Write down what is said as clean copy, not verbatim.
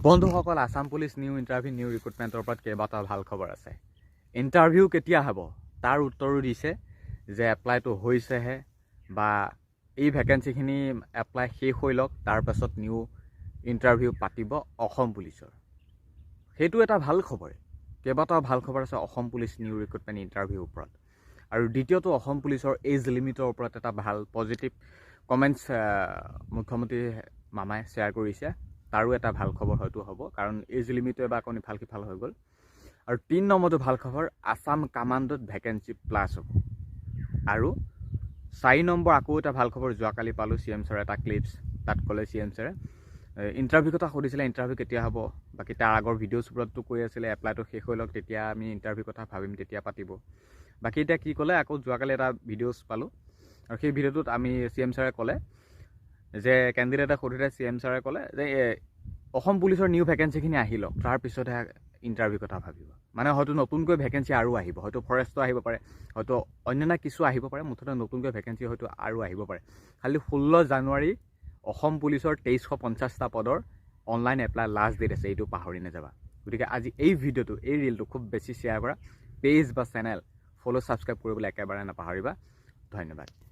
বন্ধুসকল Assam police new interview new ৰিক্ৰুটমেণ্টৰ ওপৰত কেইবাটাও ভাল খবৰ আছে। ইণ্টাৰভিউ কেতিয়া হ'ব তাৰ উত্তৰো দিছে যে এপ্লাইটো হৈছেহে বা এই ভেকেঞ্চিখিনি এপ্লাই শেষ হৈ লওক, তাৰপাছত নিউ ইণ্টাৰভিউ পাতিব অসম পুলিচৰ। সেইটো এটা ভাল খবৰ। কেইবাটাও ভাল খবৰ আছে অসম পুলিচ নিউ ৰিক্ৰুটমেণ্ট ইণ্টাৰভিউৰ ওপৰত। আৰু দ্বিতীয়টো অসম পুলিচৰ এজ লিমিটৰ ওপৰত এটা ভাল পজিটিভ কমেণ্টছ মুখ্যমন্ত্ৰী মামাই শ্বেয়াৰ কৰিছে। তাৰো এটা ভাল খবৰ হয়তো হ'ব, কাৰণ এজ লিমিটো এবাৰ অকণ ইফাল সিফাল হৈ গ'ল। আৰু ৩ নম্বৰটো ভাল খবৰ, আসাম কামাণ্ডত ভেকেঞ্চি প্লাছ হ'ব। আৰু ৪ নম্বৰ আকৌ এটা ভাল খবৰ, যোৱাকালি পালোঁ CM ছাৰে এটা ক্লিপছ। তাত ক'লে CM ছাৰে ইণ্টাৰভিউ কথা সুধিছিলে, ইণ্টাৰভিউ কেতিয়া হ'ব, বাকী তাৰ আগৰ ভিডিঅ'ছবোৰতো কৈ আছিলে এপ্লাইটো শেষ হৈ লওক, তেতিয়া আমি ইণ্টাৰভিউ কথা ভাবিম, তেতিয়া পাতিব। বাকী এতিয়া কি ক'লে, আকৌ যোৱাকালি এটা ভিডিঅ'ছ পালোঁ, আৰু সেই ভিডিঅ'টোত আমি CM ছাৰে ক'লে যে কেণ্ডিডেটে সোধোতে CM ছাৰে ক'লে যে অসম পুলিচৰ নিউ ভেকেঞ্চিখিনি আহি লওক, তাৰপিছতহে ইণ্টাৰভিউ কথা ভাবিব। মানে হয়তো নতুনকৈ ভেকেঞ্চি আৰু আহিব, হয়তো ফৰেষ্টো আহিব পাৰে, হয়তো অন্যান্য কিছু আহিব পাৰে, মুঠতে নতুনকৈ ভেকেঞ্চি হয়তো আৰু আহিব পাৰে। খালি 16 জানুৱাৰী অসম পুলিচৰ 2350টা পদৰ অনলাইন এপ্লাই লাষ্ট ডেট আছে, এইটো পাহৰি নাযাবা। গতিকে আজি এই ভিডিঅ'টো, এই ৰিলটো খুব বেছি শ্বেয়াৰ কৰা, পেজ বা চেনেল ফ'ল' ছাবস্ক্ৰাইব কৰিবলৈ একেবাৰে নাপাহৰিবা। ধন্যবাদ।